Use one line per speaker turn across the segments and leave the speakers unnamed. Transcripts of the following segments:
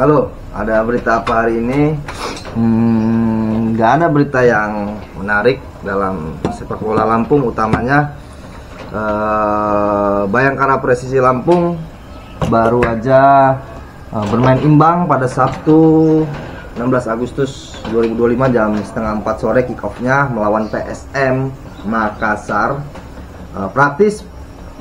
Halo, ada berita apa hari ini? Nggak ada berita yang menarik dalam sepak bola Lampung, utamanya Bayangkara Presisi Lampung baru aja bermain imbang pada Sabtu 16 Agustus 2025 jam setengah 4 sore kick off-nya melawan PSM Makassar. Praktis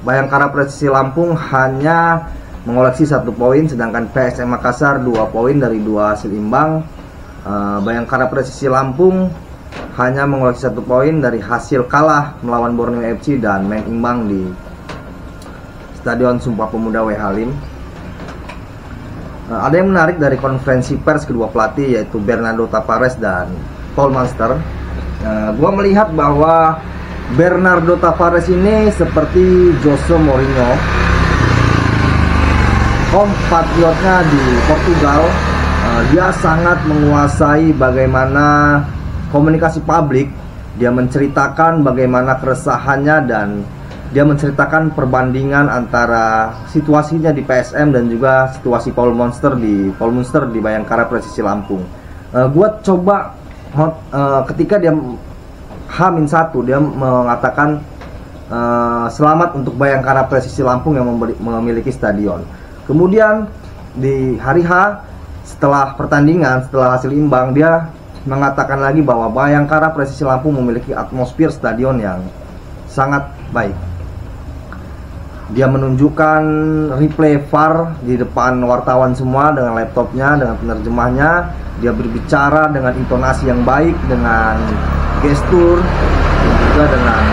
Bayangkara Presisi Lampung hanya mengoleksi 1 poin, sedangkan PSM Makassar 2 poin dari 2 hasil imbang. Bayangkara Presisi Lampung hanya mengoleksi 1 poin dari hasil kalah melawan Borneo FC dan main imbang di Stadion Sumpah Pemuda W Halim. Ada yang menarik dari konferensi pers kedua pelatih, yaitu Bernardo Tavares dan Paul Monster. Gua melihat bahwa Bernardo Tavares ini seperti Jose Mourinho, compatriotnya di Portugal. Dia sangat menguasai bagaimana komunikasi publik. Dia menceritakan bagaimana keresahannya dan dia menceritakan perbandingan antara situasinya di PSM dan juga situasi Paul Monster di Bayangkara Presisi Lampung. Gua coba ketika dia H-1 dia mengatakan selamat untuk Bayangkara Presisi Lampung yang memiliki stadion. Kemudian di hari H setelah pertandingan, setelah hasil imbang, dia mengatakan lagi bahwa Bayangkara Presisi Lampung memiliki atmosfer stadion yang sangat baik. Dia menunjukkan replay VAR di depan wartawan semua dengan laptopnya, dengan penerjemahnya. Dia berbicara dengan intonasi yang baik, dengan gestur, dan juga dengan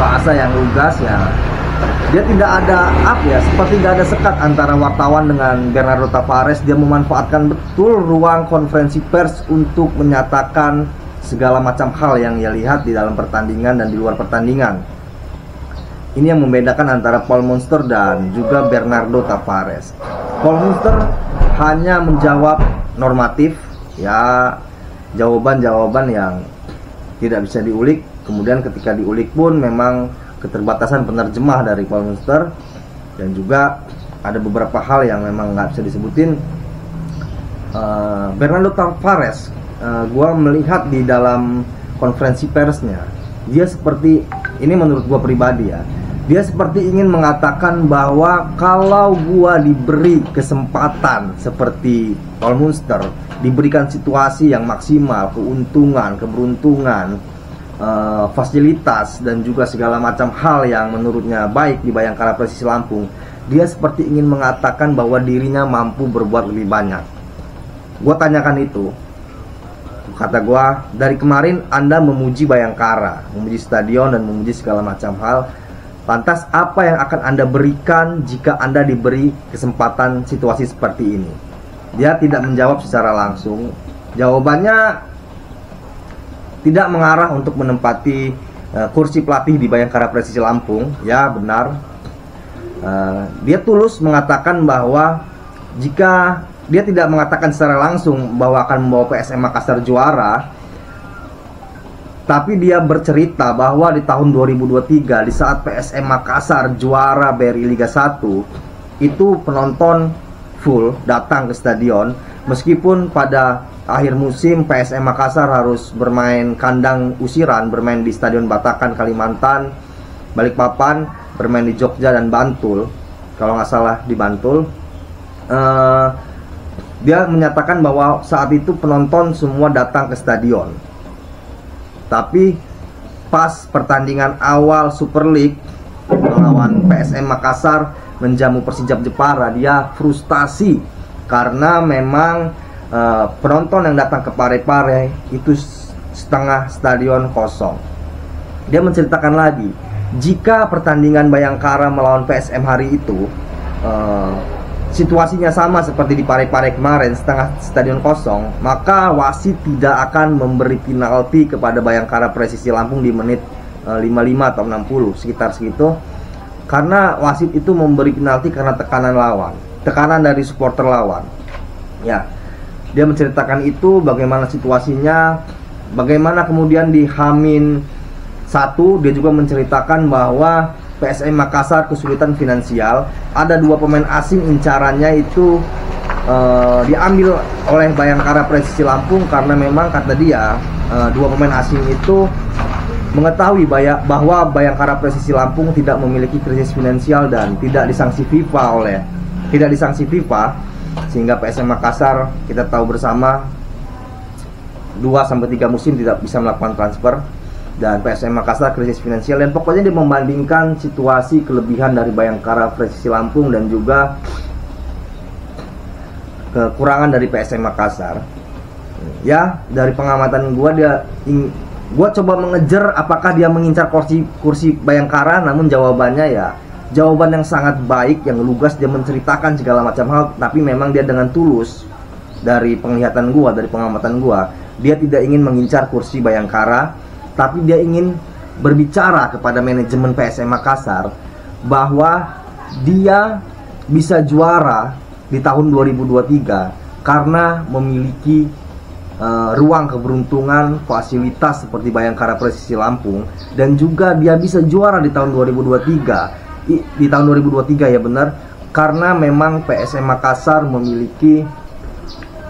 bahasa yang lugas ya. Dia tidak ada seperti tidak ada sekat antara wartawan dengan Bernardo Tavares. Dia memanfaatkan betul ruang konferensi pers untuk menyatakan segala macam hal yang ia lihat di dalam pertandingan dan di luar pertandingan. Ini yang membedakan antara Paul Monster dan juga Bernardo Tavares. Paul Monster hanya menjawab normatif, ya, jawaban-jawaban yang tidak bisa diulik. Kemudian ketika diulik pun memang keterbatasan penerjemah dari Paul Monster, dan juga ada beberapa hal yang memang nggak bisa disebutin. Bernardo Tavares, gua melihat di dalam konferensi persnya, dia seperti ini menurut gua pribadi ya, dia seperti ingin mengatakan bahwa kalau gua diberi kesempatan seperti Paul Monster, diberikan situasi yang maksimal, keuntungan, keberuntungan, fasilitas dan juga segala macam hal yang menurutnya baik di Bayangkara Presisi Lampung, dia seperti ingin mengatakan bahwa dirinya mampu berbuat lebih banyak. Gua tanyakan itu, kata gua, dari kemarin Anda memuji Bayangkara, memuji stadion dan memuji segala macam hal. Lantas apa yang akan Anda berikan jika Anda diberi kesempatan situasi seperti ini? Dia tidak menjawab secara langsung. Jawabannya tidak mengarah untuk menempati kursi pelatih di Bayangkara Presisi Lampung. Ya benar, dia tulus mengatakan bahwa jika dia tidak mengatakan secara langsung bahwa akan membawa PSM Makassar juara, tapi dia bercerita bahwa di tahun 2023 di saat PSM Makassar juara BRI Liga 1, itu penonton full datang ke stadion, meskipun pada akhir musim PSM Makassar harus bermain kandang usiran, bermain di Stadion Batakan Kalimantan, Balikpapan, bermain di Jogja dan Bantul, kalau nggak salah di Bantul. Dia menyatakan bahwa saat itu penonton semua datang ke stadion, tapi pas pertandingan awal Super League melawan PSM Makassar menjamu Persijap Jepara, dia frustasi karena memang penonton yang datang ke Parepare itu setengah stadion kosong. Dia menceritakan lagi, jika pertandingan Bayangkara melawan PSM hari itu situasinya sama seperti di Parepare kemarin, setengah stadion kosong, maka wasit tidak akan memberi penalti kepada Bayangkara Presisi Lampung di menit 55 atau 60, sekitar segitu, karena wasit itu memberi penalti karena tekanan lawan, tekanan dari supporter lawan. Ya, dia menceritakan itu, bagaimana situasinya, bagaimana kemudian di H-1 dia juga menceritakan bahwa PSM Makassar kesulitan finansial. Ada 2 pemain asing incarannya itu diambil oleh Bayangkara Presisi Lampung karena memang kata dia dua pemain asing itu mengetahui bahwa Bayangkara Presisi Lampung tidak memiliki krisis finansial dan tidak disanksi FIFA sehingga PSM Makassar kita tahu bersama 2-3 musim tidak bisa melakukan transfer, dan PSM Makassar krisis finansial, dan pokoknya dia membandingkan situasi kelebihan dari Bayangkara Presisi Lampung dan juga kekurangan dari PSM Makassar. Ya, dari pengamatan gue coba mengejar apakah dia mengincar kursi Bayangkara, namun jawabannya ya jawaban yang sangat baik, yang lugas. Dia menceritakan segala macam hal, tapi memang dia dengan tulus. Dari penglihatan gue, dari pengamatan gue, dia tidak ingin mengincar kursi Bayangkara, tapi dia ingin berbicara kepada manajemen PSM Makassar bahwa dia bisa juara di tahun 2023 karena memiliki ruang keberuntungan, fasilitas seperti Bayangkara Presisi Lampung, dan juga dia bisa juara di tahun 2023. Di tahun 2023 ya benar, karena memang PSM Makassar memiliki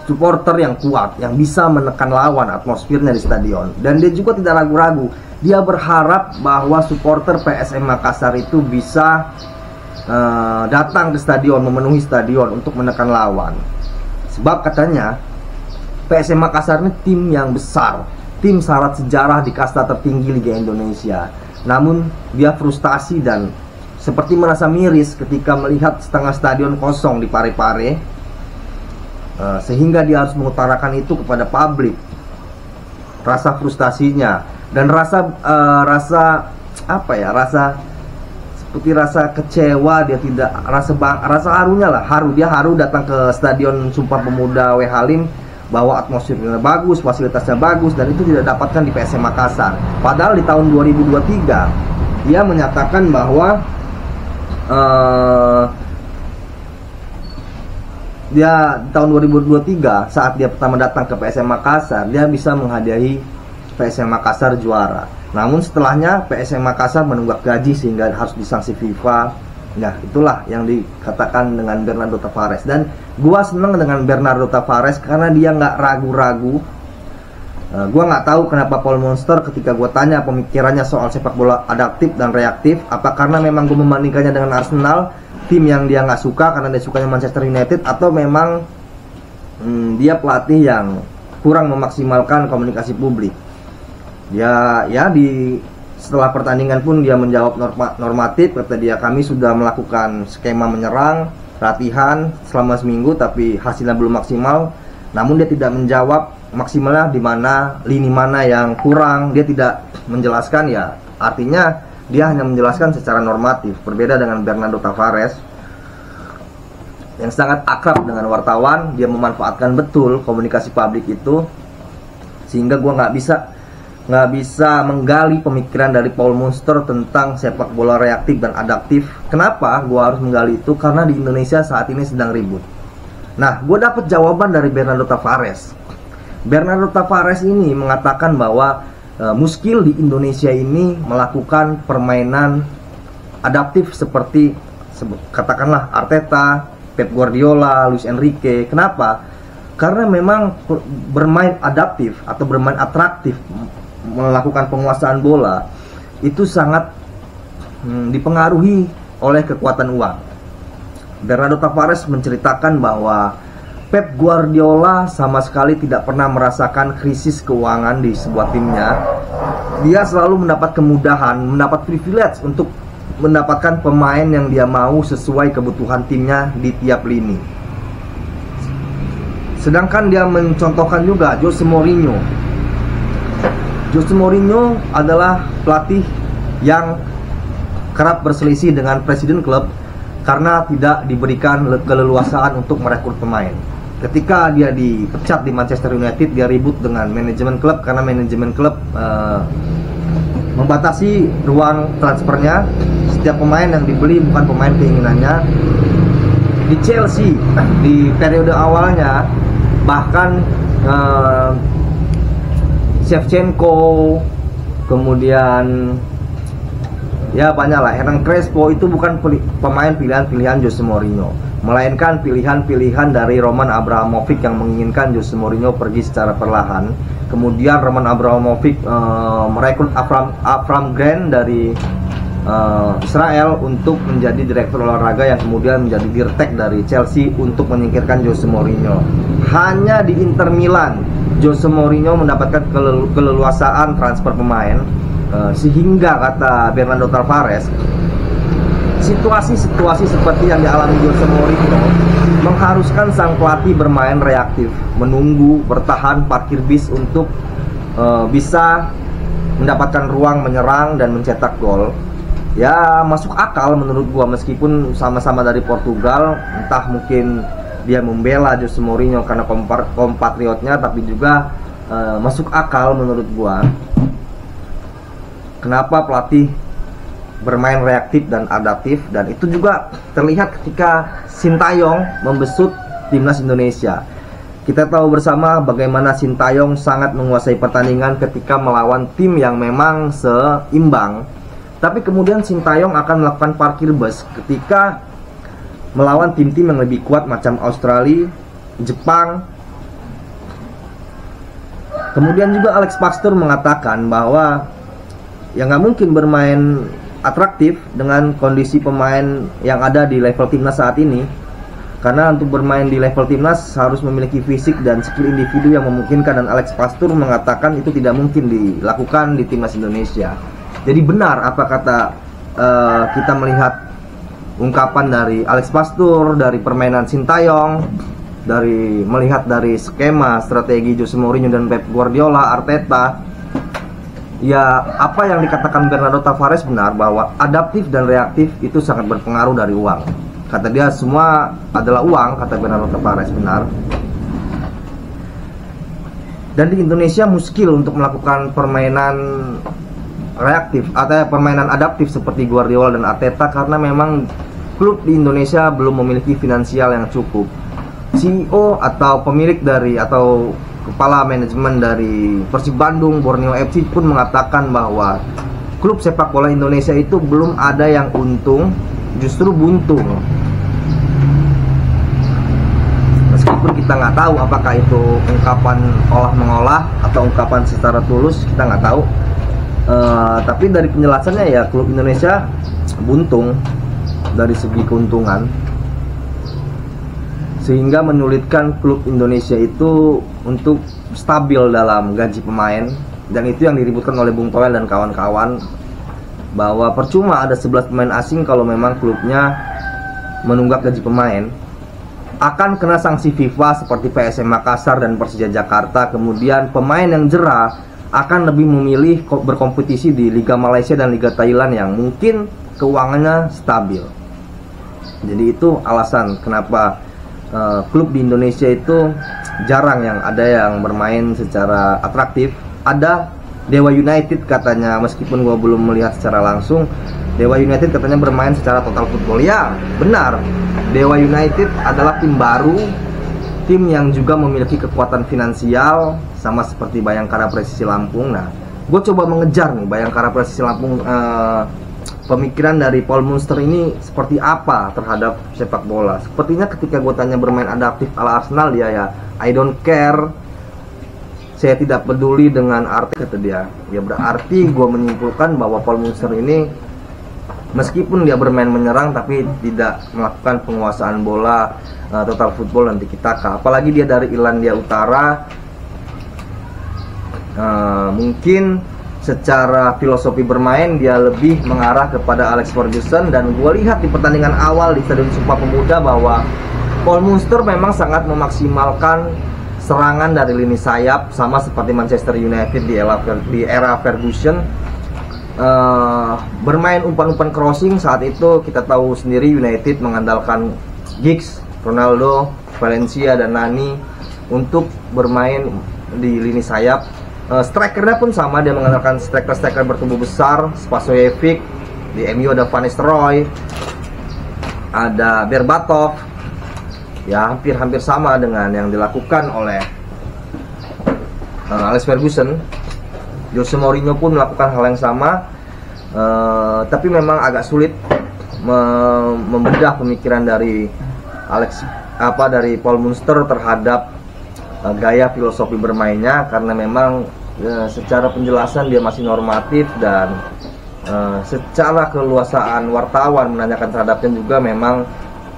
supporter yang kuat, yang bisa menekan lawan, atmosfernya di stadion. Dan dia juga tidak ragu-ragu, dia berharap bahwa supporter PSM Makassar itu bisa datang ke stadion, memenuhi stadion untuk menekan lawan. Sebab katanya PSM Makassar ini tim yang besar, tim syarat sejarah di kasta tertinggi Liga Indonesia. Namun dia frustasi dan seperti merasa miris ketika melihat setengah stadion kosong di Parepare, sehingga dia harus mengutarakan itu kepada publik. Rasa frustasinya dan rasa seperti rasa kecewa, dia tidak rasa harunya lah, dia haru datang ke stadion Sumpah Pemuda W Halim bahwa atmosfernya bagus, fasilitasnya bagus, dan itu tidak dapatkan di PSM Makassar. Padahal di tahun 2023 dia menyatakan bahwa dia tahun 2023 saat dia pertama datang ke PSM Makassar, dia bisa menghadiahi PSM Makassar juara. Namun setelahnya PSM Makassar menunggak gaji sehingga harus disanksi FIFA. Nah, itulah yang dikatakan dengan Bernardo Tavares. Dan gua seneng dengan Bernardo Tavares karena dia nggak ragu-ragu. Gua nggak tahu kenapa Paul Monster ketika gua tanya pemikirannya soal sepak bola adaptif dan reaktif, apa karena memang gua membandingkannya dengan Arsenal, tim yang dia nggak suka karena dia sukanya Manchester United, atau memang dia pelatih yang kurang memaksimalkan komunikasi publik. Setelah pertandingan pun dia menjawab normatif. Kata dia, kami sudah melakukan skema menyerang, latihan selama seminggu, tapi hasilnya belum maksimal. Namun dia tidak menjawab maksimalnya di mana, lini mana yang kurang. Dia tidak menjelaskan, ya artinya dia hanya menjelaskan secara normatif. Berbeda dengan Bernardo Tavares yang sangat akrab dengan wartawan. Dia memanfaatkan betul komunikasi publik itu, sehingga gue nggak bisa menggali pemikiran dari Paul Monster tentang sepak bola reaktif dan adaptif. Kenapa gue harus menggali itu? Karena di Indonesia saat ini sedang ribut. Nah, gue dapat jawaban dari Bernardo Tavares. Bernardo Tavares ini mengatakan bahwa muskil di Indonesia ini melakukan permainan adaptif seperti katakanlah Arteta, Pep Guardiola, Luis Enrique. Kenapa? Karena memang bermain adaptif atau bermain atraktif, melakukan penguasaan bola itu sangat dipengaruhi oleh kekuatan uang. Bernardo Tavares menceritakan bahwa Pep Guardiola sama sekali tidak pernah merasakan krisis keuangan di sebuah timnya. Dia selalu mendapat kemudahan, mendapat privilege untuk mendapatkan pemain yang dia mau sesuai kebutuhan timnya di tiap lini. Sedangkan dia mencontohkan juga Jose Mourinho. Jose Mourinho adalah pelatih yang kerap berselisih dengan presiden klub karena tidak diberikan keleluasaan untuk merekrut pemain. Ketika dia dipecat di Manchester United, dia ribut dengan manajemen klub karena manajemen klub membatasi ruang transfernya. Setiap pemain yang dibeli bukan pemain keinginannya. Di Chelsea di periode awalnya bahkan Shevchenko, kemudian ya banyak lah, Hernan Crespo itu bukan pemain pilihan Jose Mourinho. melainkan pilihan-pilihan dari Roman Abramovich yang menginginkan Jose Mourinho pergi secara perlahan. Kemudian Roman Abramovich merekrut Avram Grant dari Israel untuk menjadi direktur olahraga, yang kemudian menjadi dirtek dari Chelsea untuk menyingkirkan Jose Mourinho. Hanya di Inter Milan Jose Mourinho mendapatkan keleluasaan transfer pemain, sehingga kata Bernardo Tavares, situasi-situasi seperti yang dialami Jose Mourinho mengharuskan sang pelatih bermain reaktif, menunggu, bertahan, parkir bis untuk bisa mendapatkan ruang menyerang dan mencetak gol. Ya masuk akal menurut gua, meskipun sama-sama dari Portugal, entah mungkin dia membela Jose Mourinho karena kompatriotnya, tapi juga masuk akal menurut gua. Kenapa pelatih bermain reaktif dan adaptif, dan itu juga terlihat ketika Sintayong membesut timnas Indonesia. Kita tahu bersama bagaimana Sintayong sangat menguasai pertandingan ketika melawan tim yang memang seimbang. Tapi kemudian Sintayong akan melakukan parkir bus ketika melawan tim-tim yang lebih kuat macam Australia, Jepang. Kemudian juga Alex Pastur mengatakan bahwa ya nggak mungkin bermain atraktif dengan kondisi pemain yang ada di level timnas saat ini, karena untuk bermain di level timnas harus memiliki fisik dan skill individu yang memungkinkan, dan Alex Pastur mengatakan itu tidak mungkin dilakukan di timnas Indonesia. Jadi benar apa kata kita melihat ungkapan dari Alex Pastur, dari permainan Sintayong, dari melihat dari skema strategi Jose Mourinho dan Pep Guardiola, Arteta. Ya, apa yang dikatakan Bernardo Tavares benar, bahwa adaptif dan reaktif itu sangat berpengaruh dari uang. Kata dia semua adalah uang, kata Bernardo Tavares, benar. Dan di Indonesia muskil untuk melakukan permainan reaktif atau permainan adaptif seperti Guardiola dan Arteta, karena memang klub di Indonesia belum memiliki finansial yang cukup. CEO atau pemilik dari atau kepala manajemen dari Persib Bandung, Borneo FC pun mengatakan bahwa klub sepak bola Indonesia itu belum ada yang untung, justru buntung. Meskipun kita nggak tahu apakah itu ungkapan olah-mengolah atau ungkapan secara tulus, kita nggak tahu. Tapi dari penjelasannya ya klub Indonesia buntung dari segi keuntungan, sehingga menyulitkan klub Indonesia itu untuk stabil dalam gaji pemain. Dan itu yang diributkan oleh Bung Toel dan kawan-kawan, bahwa percuma ada 11 pemain asing kalau memang klubnya menunggak gaji pemain, akan kena sanksi FIFA seperti PSM Makassar dan Persija Jakarta. Kemudian pemain yang jera akan lebih memilih berkompetisi di Liga Malaysia dan Liga Thailand yang mungkin keuangannya stabil. Jadi itu alasan kenapa klub di Indonesia itu jarang yang ada yang bermain secara atraktif. Ada Dewa United katanya, meskipun gua belum melihat secara langsung. Dewa United katanya bermain secara total football. Ya benar, Dewa United adalah tim baru, tim yang juga memiliki kekuatan finansial sama seperti Bayangkara Presisi Lampung. Nah, gue coba mengejar nih Bayangkara Presisi Lampung, pemikiran dari Paul Munster ini seperti apa terhadap sepak bola. Sepertinya ketika gue tanya bermain adaptif ala Arsenal, dia ya I don't care, saya tidak peduli dengan arti, kata dia. Ya berarti gue menyimpulkan bahwa Paul Munster ini meskipun dia bermain menyerang tapi tidak melakukan penguasaan bola, total football dan tiki-taka. Apalagi dia dari Irlandia Utara. Mungkin secara filosofi bermain dia lebih mengarah kepada Alex Ferguson. Dan gue lihat di pertandingan awal di Stadion Sumpah Pemuda bahwa Paul Munster memang sangat memaksimalkan serangan dari lini sayap, sama seperti Manchester United di era Ferguson. Bermain umpan-umpan crossing, saat itu kita tahu sendiri United mengandalkan Giggs, Ronaldo, Valencia dan Nani untuk bermain di lini sayap. Strikernya pun sama, dia mengandalkan striker bertubuh besar, Spasojevic. Di MU ada Van Nistelrooy, ada Berbatov. Ya hampir sama dengan yang dilakukan oleh Alex Ferguson. Jose Mourinho pun melakukan hal yang sama, tapi memang agak sulit membedah pemikiran dari dari Paul Munster terhadap gaya filosofi bermainnya, karena memang secara penjelasan dia masih normatif dan secara keluasaan wartawan menanyakan terhadapnya juga memang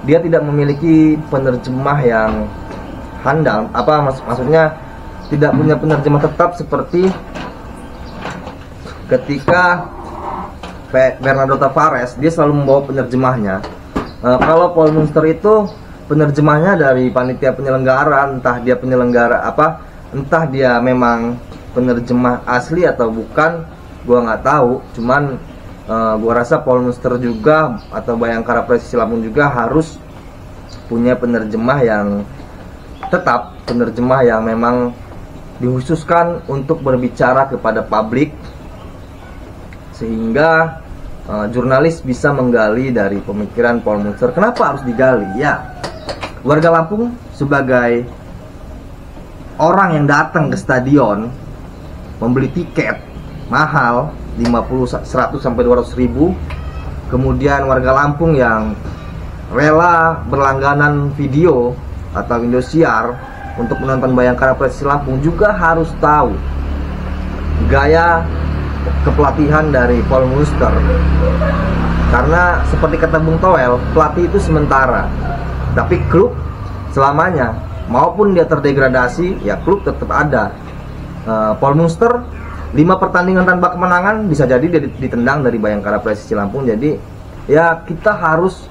dia tidak memiliki penerjemah yang handal. Maksudnya tidak punya penerjemah tetap seperti ketika Bernardo Tavares, dia selalu membawa penerjemahnya. Kalau Paul Munster itu penerjemahnya dari panitia penyelenggara, entah dia memang penerjemah asli atau bukan, gua nggak tahu. Cuman gua rasa Paul Munster juga atau Bayangkara Presisi Lampung juga harus punya penerjemah yang tetap, penerjemah yang memang dikhususkan untuk berbicara kepada publik, sehingga jurnalis bisa menggali dari pemikiran Paul Munster. Kenapa harus digali? Ya, warga Lampung sebagai orang yang datang ke stadion membeli tiket mahal 50, 100 sampai 200 ribu. Kemudian warga Lampung yang rela berlangganan video atau Indosiar untuk menonton Bayangkara Presisi Lampung juga harus tahu gaya kepelatihan dari Paul Munster. Karena seperti kata Bung Toel, pelatih itu sementara, tapi klub selamanya. Maupun dia terdegradasi, ya klub tetap ada. Paul Munster 5 pertandingan tanpa kemenangan, bisa jadi dia ditendang dari Bayangkara Presisi Lampung. Jadi ya kita harus,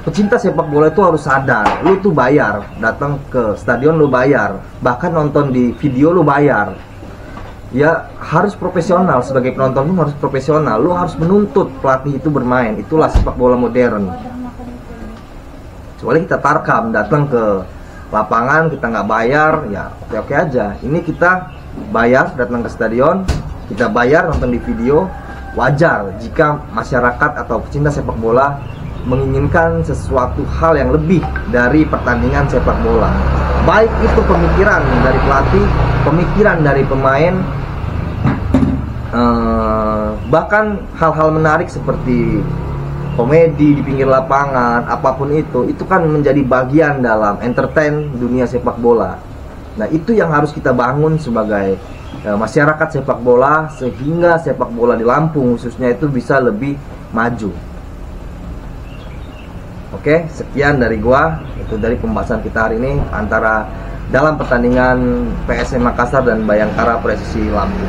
pecinta sepak bola itu harus sadar, lu tuh bayar, datang ke stadion lu bayar, bahkan nonton di video lu bayar. Ya harus profesional, sebagai penonton lu harus profesional, lu harus menuntut pelatih itu bermain. Itulah sepak bola modern. Kecuali kita tarkam, datang ke lapangan kita nggak bayar, ya oke-oke aja. Ini kita bayar datang ke stadion, kita bayar nonton di video. Wajar jika masyarakat atau pecinta sepak bola menginginkan sesuatu hal yang lebih dari pertandingan sepak bola. Baik itu pemikiran dari pelatih, pemikiran dari pemain, bahkan hal-hal menarik seperti komedi di pinggir lapangan, apapun itu kan menjadi bagian dalam entertain dunia sepak bola. Nah, itu yang harus kita bangun sebagai masyarakat sepak bola, sehingga sepak bola di Lampung khususnya itu bisa lebih maju. Oke, sekian dari gua, itu dari pembahasan kita hari ini antara dalam pertandingan PSM Makassar dan Bayangkara Presisi Lampung.